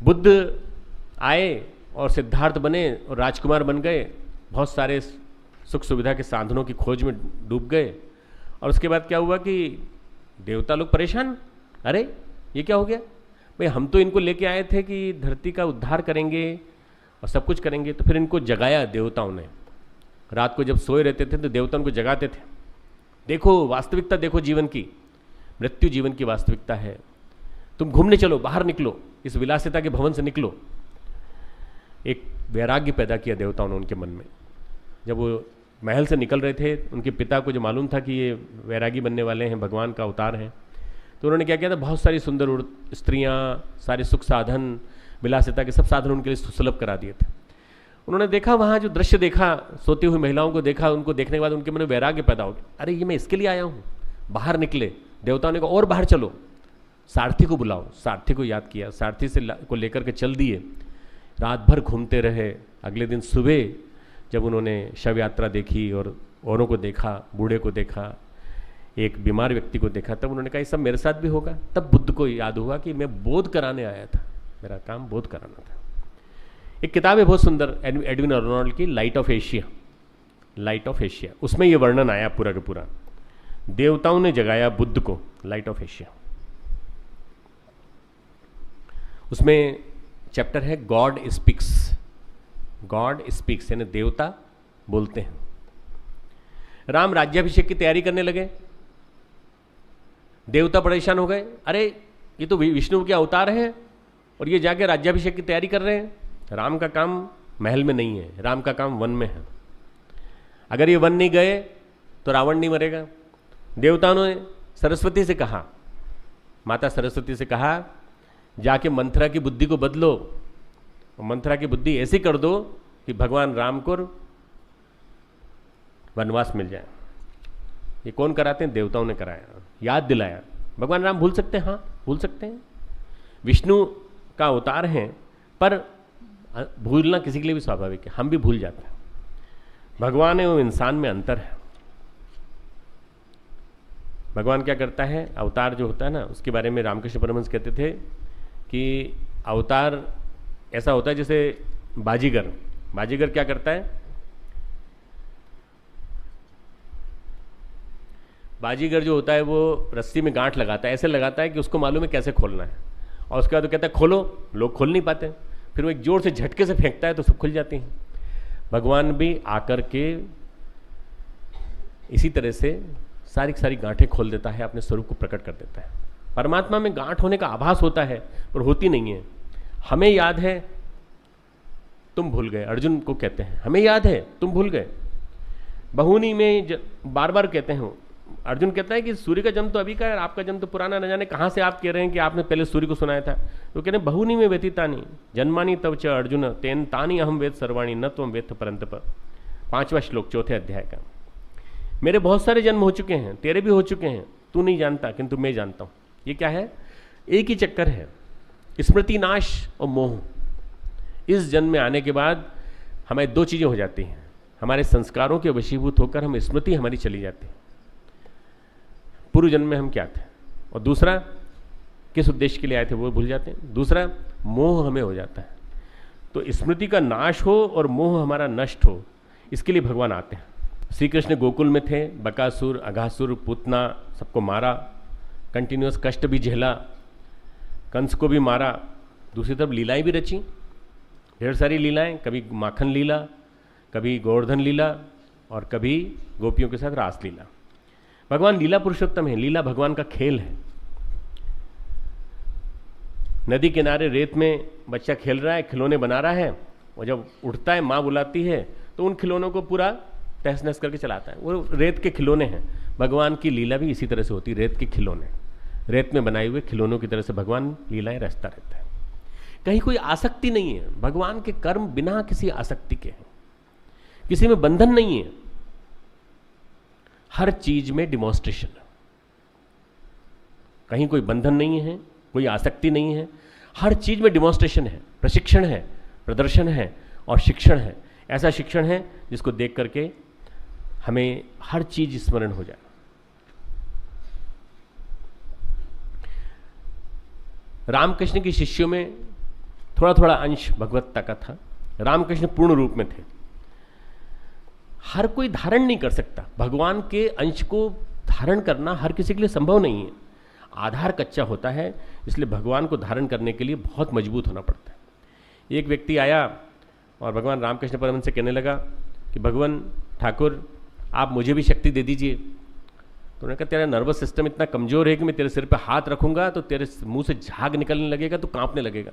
बुद्ध आए और सिद्धार्थ बने और राजकुमार बन गए, बहुत सारे सुख सुविधा के साधनों की खोज में डूब गए। और उसके बाद क्या हुआ कि देवता लोग परेशान, अरे ये क्या हो गया भाई, हम तो इनको लेके आए थे कि धरती का उद्धार करेंगे और सब कुछ करेंगे। तो फिर इनको जगाया देवताओं ने, रात को जब सोए रहते थे तो देवता उनको जगाते थे, देखो वास्तविकता देखो जीवन की, मृत्यु जीवन की वास्तविकता है, तुम घूमने चलो, बाहर निकलो, इस विलासिता के भवन से निकलो। एक वैराग्य पैदा किया देवताओं ने उनके मन में। जब वो महल से निकल रहे थे, उनके पिता को जो मालूम था कि ये वैरागी बनने वाले हैं, भगवान का अवतार हैं, तो उन्होंने क्या किया था, बहुत सारी सुंदर स्त्रियाँ, सारे सुख साधन, विलासिता के सब साधन उनके लिए सुलभ करा दिए थे। उन्होंने देखा वहाँ जो दृश्य देखा, सोती हुई महिलाओं को देखा, उनको देखने के बाद उनके मन में वैराग्य पैदा हो गया, अरे ये मैं इसके लिए आया हूँ। बाहर निकले, देवताओं ने कहा और बाहर चलो, सारथी को बुलाओ, सारथी को याद किया, सारथी से को लेकर के चल दिए, रात भर घूमते रहे। अगले दिन सुबह जब उन्होंने शव यात्रा देखी और औरों को देखा, बूढ़े को देखा, एक बीमार व्यक्ति को देखा, तब उन्होंने कहा ये सब मेरे साथ भी होगा। तब बुद्ध को याद हुआ कि मैं बोध कराने आया था, मेरा काम बोध कराना था। एक किताब है बहुत सुंदर एडविन अर्नोल्ड की, light of Asia, light of Asia, उसमें ये वर्णन आया पूरा का पूरा, देवताओं ने जगाया बुद्ध को, लाइट ऑफ एशिया। उसमें चैप्टर है गॉड स्पीक्स, गॉड स्पीक्स यानी देवता बोलते हैं। राम राज्याभिषेक की तैयारी करने लगे, देवता परेशान हो गए, अरे ये तो विष्णु के अवतार हैं और ये जाके राज्याभिषेक की तैयारी कर रहे हैं। राम का काम महल में नहीं है, राम का काम वन में है। अगर ये वन नहीं गए तो रावण नहीं मरेगा। देवताओं ने सरस्वती से कहा, माता सरस्वती से कहा, जाके मंथरा की बुद्धि को बदलो, और मंथरा की बुद्धि ऐसी कर दो कि भगवान राम को वनवास मिल जाए। ये कौन कराते हैं? देवताओं ने कराया, याद दिलाया। भगवान राम भूल सकते हैं? हाँ भूल सकते हैं, विष्णु का अवतार हैं, पर भूलना किसी के लिए भी स्वाभाविक है, हम भी भूल जाते हैं। भगवान है वो इंसान में अंतर है। भगवान क्या करता है, अवतार जो होता है ना, उसके बारे में रामकृष्ण परमहंस कहते थे कि अवतार ऐसा होता है जैसे बाजीगर। बाजीगर क्या करता है, बाजीगर जो होता है वो रस्सी में गांठ लगाता है, ऐसे लगाता है कि उसको मालूम है कैसे खोलना है, और उसके बाद वो कहता है खोलो, लोग खोल नहीं पाते, फिर वो एक जोर से झटके से फेंकता है तो सब खुल जाती हैं। भगवान भी आकर के इसी तरह से सारी सारी गांठें खोल देता है, अपने स्वरूप को प्रकट कर देता है। परमात्मा में गांठ होने का आभास होता है पर होती नहीं है। हमें याद है, तुम भूल गए, अर्जुन को कहते हैं, हमें याद है तुम भूल गए। बहुनी में बार बार कहते हैं, अर्जुन कहता है कि सूर्य का जन्म तो अभी का है, आपका जन्म तो पुराना, न जाने कहाँ से आप कह रहे हैं कि आपने पहले सूर्य को सुनाया था। तो कह रहे हैं बहुनी में व्यतीतानी जन्मानी तव च अर्जुन तेन तानी अहम वेद सर्वाणी न त्वम वेत्थ परंतप। 5वां श्लोक 4थे अध्याय का। मेरे बहुत सारे जन्म हो चुके हैं, तेरे भी हो चुके हैं, तू नहीं जानता किंतु मैं जानता हूँ। ये क्या है? एक ही चक्कर है, स्मृति नाश और मोह। इस जन्म में आने के बाद हमें दो चीज़ें हो जाती हैं, हमारे संस्कारों के वशीभूत होकर हम स्मृति हमारी चली जाती है, पूर्व जन्म में हम क्या थे, और दूसरा किस उद्देश्य के लिए आए थे वो भूल जाते हैं। दूसरा मोह हमें हो जाता है। तो स्मृति का नाश हो और मोह हमारा नष्ट हो, इसके लिए भगवान आते हैं। श्री कृष्ण गोकुल में थे, बकासुर, अघासुर, पूतना सबको मारा, कंटिन्यूस कष्ट भी झेला, कंस को भी मारा, दूसरी तरफ लीलाएं भी रची, ढेर सारी लीलाएं, कभी माखन लीला, कभी गोवर्धन लीला, और कभी गोपियों के साथ रास लीला। भगवान लीला पुरुषोत्तम है, लीला भगवान का खेल है। नदी किनारे रेत में बच्चा खेल रहा है, खिलौने बना रहा है, और जब उठता है माँ बुलाती है तो उन खिलौनों को पूरा तहस नहस करके चलाता है। वो रेत के खिलौने हैं। भगवान की लीला भी इसी तरह से होती है, रेत के खिलौने, रेत में बनाए हुए खिलौनों की तरह से भगवान लीलाएं रचता रहता है। कहीं कोई आसक्ति नहीं है, भगवान के कर्म बिना किसी आसक्ति के हैं, किसी में बंधन नहीं है, हर चीज में डिमॉन्स्ट्रेशन है। कहीं कोई बंधन नहीं है, कोई आसक्ति नहीं है, हर चीज में डिमॉन्स्ट्रेशन है, प्रशिक्षण है, प्रदर्शन है और शिक्षण है। ऐसा शिक्षण है जिसको देख करके हमें हर चीज स्मरण हो जाए। रामकृष्ण के शिष्यों में थोड़ा थोड़ा अंश भगवत्ता का था। रामकृष्ण पूर्ण रूप में थे। हर कोई धारण नहीं कर सकता, भगवान के अंश को धारण करना हर किसी के लिए संभव नहीं है। आधार कच्चा होता है, इसलिए भगवान को धारण करने के लिए बहुत मजबूत होना पड़ता है। एक व्यक्ति आया और भगवान रामकृष्ण परमहंस से कहने लगा कि भगवान ठाकुर आप मुझे भी शक्ति दे दीजिए। तो उन्होंने कहा तेरा नर्वस सिस्टम इतना कमज़ोर है कि मैं तेरे सिर पे हाथ रखूंगा तो तेरे मुंह से झाग निकलने लगेगा, तो कांपने लगेगा।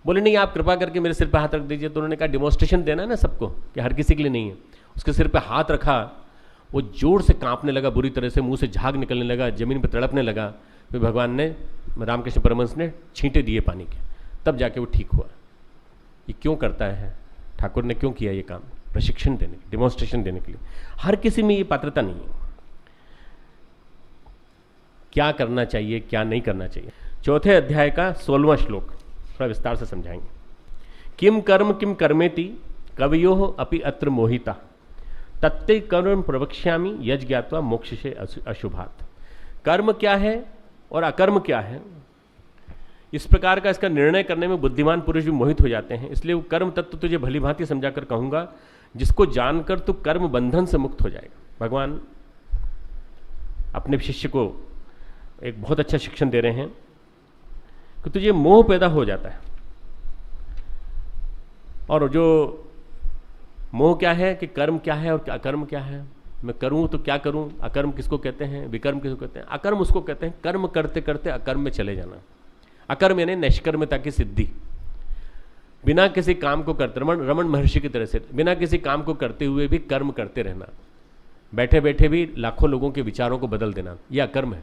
बोले नहीं, आप कृपा करके मेरे सिर पे हाथ रख दीजिए। तो उन्होंने कहा डिमॉन्स्ट्रेशन देना है ना सबको, कि हर किसी के लिए नहीं है। उसके सिर पे हाथ रखा, वो जोर से कांपने लगा, बुरी तरह से मुंह से झाग निकलने लगा, जमीन पर तड़पने लगा। फिर भगवान ने, रामकृष्ण परमहंस ने छींटे दिए पानी के, तब जाके वो ठीक हुआ। ये क्यों करता है ठाकुर ने, क्यों किया ये काम? प्रशिक्षण देने, डिमॉन्स्ट्रेशन देने के लिए। हर किसी में ये पात्रता नहीं है। क्या करना चाहिए, क्या नहीं करना चाहिए। चौथे अध्याय का 16वां श्लोक थोड़ा विस्तार से समझाएंगे। किम कर्मेति कवयो अपि अत्र मोहिता तत्ते कर्म प्रवक्ष्यामि यज ज्ञात्वा मोक्ष से अशुभात। कर्म क्या है और अकर्म क्या है, इस प्रकार का इसका निर्णय करने में बुद्धिमान पुरुष भी मोहित हो जाते हैं। इसलिए वो कर्म तत्व तुझे भली भांति समझाकर कहूंगा, जिसको जानकर तू कर्म बंधन से मुक्त हो जाएगा। भगवान अपने शिष्य को एक बहुत अच्छा शिक्षण दे रहे हैं कि तुझे मोह पैदा हो जाता है। और जो मोह क्या है कि कर्म क्या है और अकर्म क्या है, मैं करूं तो क्या करूं, अकर्म किसको कहते हैं, विकर्म किसको कहते हैं। अकर्म उसको कहते हैं कर्म करते करते अकर्म में चले जाना। अकर्म यानी निष्कर्मता की सिद्धि, बिना किसी काम को करते, रमण महर्षि की तरह से बिना किसी काम को करते हुए भी कर्म करते रहना, बैठे बैठे भी लाखों लोगों के विचारों को बदल देना, यह अकर्म है।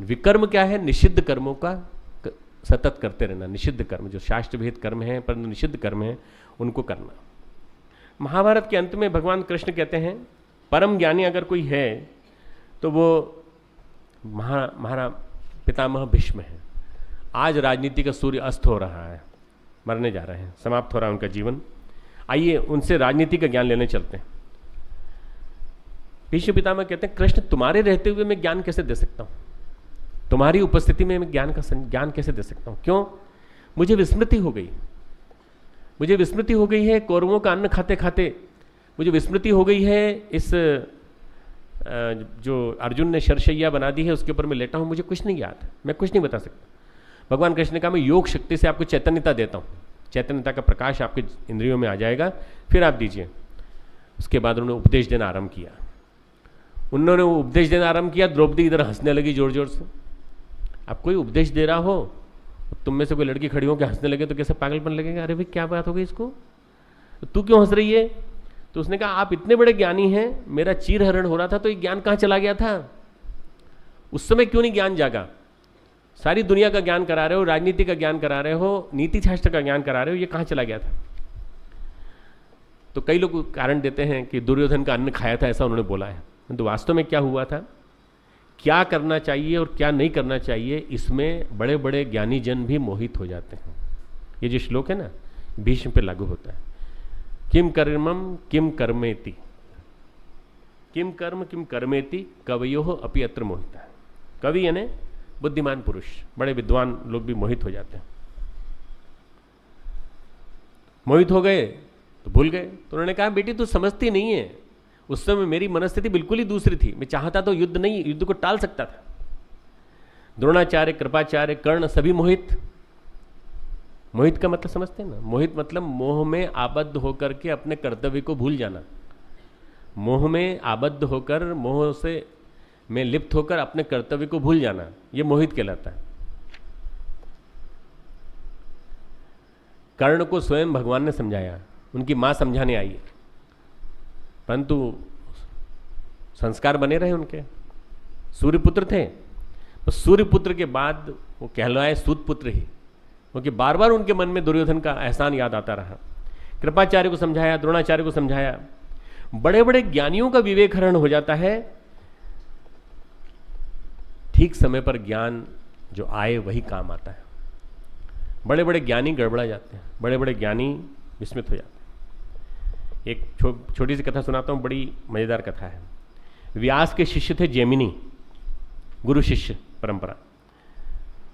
विकर्म क्या है? निषिद्ध कर्मों का सतत करते रहना। निषिद्ध कर्म जो शास्त्र विहित कर्म है पर निषिद्ध कर्म है उनको करना। महाभारत के अंत में भगवान कृष्ण कहते हैं परम ज्ञानी अगर कोई है तो वो हमारा पितामह भीष्म है। आज राजनीति का सूर्य अस्त हो रहा है, मरने जा रहे हैं, समाप्त हो रहा है उनका जीवन। आइए उनसे राजनीति का ज्ञान लेने चलते हैं। भीष्म पितामह कहते हैं कृष्ण तुम्हारे रहते हुए मैं ज्ञान कैसे दे सकता हूं, तुम्हारी उपस्थिति में मैं ज्ञान कैसे दे सकता हूं? क्यों? मुझे विस्मृति हो गई, मुझे विस्मृति हो गई है कौरवों का अन्न खाते खाते। मुझे विस्मृति हो गई है इस जो अर्जुन ने शरशैया बना दी है उसके ऊपर मैं लेटा हूं, मुझे कुछ नहीं याद, मैं कुछ नहीं बता सकता। भगवान कृष्ण ने कहा मैं योग शक्ति से आपको चैतन्यता देता हूं, चैतन्यता का प्रकाश आपके इंद्रियों में आ जाएगा, फिर आप दीजिए। उसके बाद उन्होंने उपदेश देना आरंभ किया। उन्होंने उपदेश देना आरंभ किया, द्रौपदी इधर हंसने लगी जोर जोर से। अब कोई उपदेश दे रहा हो, तुम में से कोई लड़की खड़ी हो के हंसने लगे तो कैसे पागलपन लगेगा? अरे भाई क्या बात हो गई इसको, तू क्यों हंस रही है? तो उसने कहा आप इतने बड़े ज्ञानी हैं, मेरा चीर हरण हो रहा था तो ये ज्ञान कहाँ चला गया था? उस समय क्यों नहीं ज्ञान जागा? सारी दुनिया का ज्ञान करा रहे हो, राजनीति का ज्ञान करा रहे हो, नीति शास्त्र का ज्ञान करा रहे हो, ये कहाँ चला गया था? तो कई लोग कारण देते हैं कि दुर्योधन का अन्न खाया था, ऐसा उन्होंने बोला है। तो वास्तव में क्या हुआ था, क्या करना चाहिए और क्या नहीं करना चाहिए, इसमें बड़े बड़े ज्ञानी जन भी मोहित हो जाते हैं। ये जो श्लोक है ना, भीष्म पे लागू होता है। किम कर्मम किम कर्मेति, किम कर्म किम कर्मेति कवयो अपि अत्र मोहिता। कवि यानी बुद्धिमान पुरुष, बड़े विद्वान लोग भी मोहित हो जाते हैं। मोहित हो गए तो भूल गए। तो उन्होंने कहा बेटी तू समझती नहीं है, उस समय मेरी मनस्थिति बिल्कुल ही दूसरी थी। मैं चाहता तो युद्ध नहीं, युद्ध को टाल सकता था। द्रोणाचार्य, कृपाचार्य, कर्ण सभी मोहित। मोहित का मतलब समझते हैं ना? मोहित मतलब मोह में आबद्ध होकर के अपने कर्तव्य को भूल जाना। मोह में आबद्ध होकर, मोह से में लिप्त होकर अपने कर्तव्य को भूल जाना, यह मोहित कहलाता है। कर्ण को स्वयं भगवान ने समझाया, उनकी मां समझाने आई, परंतु संस्कार बने रहे उनके। सूर्यपुत्र थे, तो सूर्यपुत्र के बाद वो कहलाए सूतपुत्र ही, क्योंकि बार बार उनके मन में दुर्योधन का एहसान याद आता रहा। कृपाचार्य को समझाया, द्रोणाचार्य को समझाया। बड़े बड़े ज्ञानियों का विवेक हरण हो जाता है। ठीक समय पर ज्ञान जो आए वही काम आता है। बड़े बड़े ज्ञानी गड़बड़ा जाते हैं, बड़े बड़े ज्ञानी विस्मित हो जाते हैं। एक छोटी सी कथा सुनाता हूं, बड़ी मजेदार कथा है। व्यास के शिष्य थे जैमिनी, गुरु शिष्य परंपरा।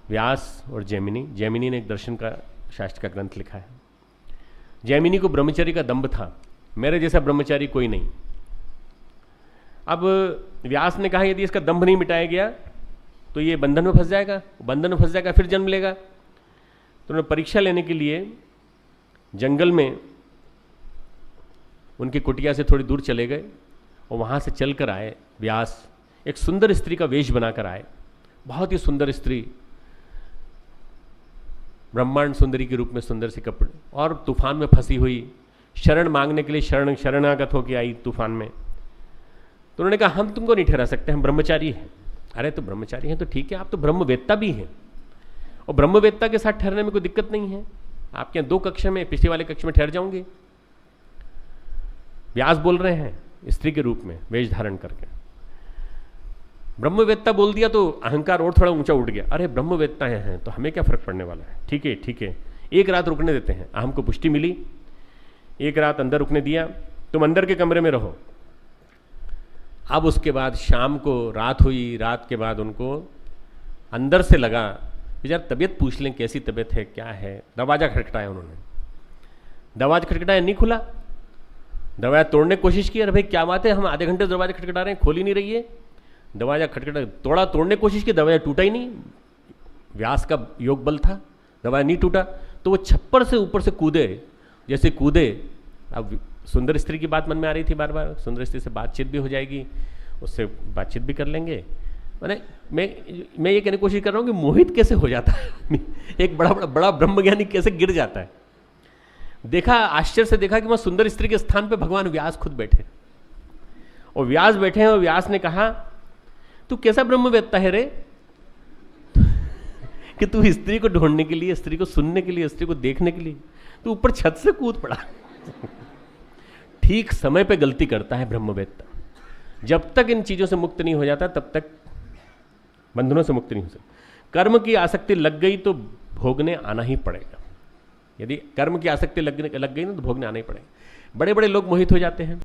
व्यास और जैमिनी, जैमिनी ने एक दर्शन का शास्त्र का ग्रंथ लिखा है। जैमिनी को ब्रह्मचर्य का दंभ था, मेरे जैसा ब्रह्मचारी कोई नहीं। अब व्यास ने कहा यदि इसका दंभ नहीं मिटाया गया तो ये बंधन में फंस जाएगा, बंधन में फंस जाएगा फिर जन्म लेगा। तो उन्होंने परीक्षा लेने के लिए जंगल में उनकी कुटिया से थोड़ी दूर चले गए और वहाँ से चलकर आए व्यास, एक सुंदर स्त्री का वेश बनाकर आए, बहुत ही सुंदर स्त्री, ब्रह्मांड सुंदरी के रूप में सुंदर सी कपड़े, और तूफान में फंसी हुई, शरण मांगने के लिए शरणागत होकर आई तूफान में। तो उन्होंने कहा हम तुमको नहीं ठहरा सकते, हम ब्रह्मचारी हैं। अरे तो ब्रह्मचारी हैं तो ठीक है, आप तो ब्रह्मवेत्ता भी हैं, और ब्रह्मवेत्ता के साथ ठहरने में कोई दिक्कत नहीं है, आपके यहाँ 2 कक्ष में, पिछले वाले कक्ष में ठहर जाऊंगे। व्यास बोल रहे हैं स्त्री के रूप में वेश धारण करके। ब्रह्मवेत्ता बोल दिया तो अहंकार और थोड़ा ऊंचा उठ गया, अरे ब्रह्मवेत्ता हैं तो हमें क्या फर्क पड़ने वाला है, ठीक है ठीक है, एक रात रुकने देते हैं। अहम को पुष्टि मिली, एक रात अंदर रुकने दिया, तुम अंदर के कमरे में रहो। अब उसके बाद शाम को रात हुई, रात के बाद उनको अंदर से लगा यार तबीयत पूछ लें कैसी तबीयत है, क्या है। दरवाजा खटखटाया उन्होंने, दरवाजा खटखटाया नहीं खुला, दरवाजा तोड़ने की कोशिश की, अरे भाई क्या बात है, हम आधे घंटे दरवाजा खटखटा रहे हैं, खोल ही नहीं रही है। दरवाजा खटखटा तोड़ने की कोशिश की, दरवाजा टूटा ही नहीं, व्यास का योग बल था, दरवाजा नहीं टूटा। तो वो छप्पर से ऊपर से कूदे, जैसे कूदे। अब सुंदर स्त्री की बात मन में आ रही थी बार बार, सुंदर स्त्री से बातचीत भी हो जाएगी, उससे बातचीत भी कर लेंगे। मैंने मैं ये कहने की कोशिश कर रहा हूँ कि मोहित कैसे हो जाता है एक बड़ा ब्रह्मज्ञानी कैसे गिर जाता है। देखा, आश्चर्य से देखा कि वहां सुंदर स्त्री के स्थान पे भगवान व्यास खुद बैठे, और व्यास बैठे हैं, और व्यास ने कहा तू कैसा ब्रह्मवेत्ता है रे कि तू स्त्री को ढूंढने के लिए, स्त्री को सुनने के लिए, स्त्री को देखने के लिए तू ऊपर छत से कूद पड़ा ठीक समय पे गलती करता है ब्रह्मवेत्ता। जब तक इन चीजों से मुक्त नहीं हो जाता तब तक बंधनों से मुक्त नहीं हो सकता। कर्म की आसक्ति लग गई तो भोगने आना ही पड़ेगा। यदि कर्म की आसक्ति लग गई ना तो भोगने आना ही पड़ेगा। बड़े बड़े लोग मोहित हो जाते हैं,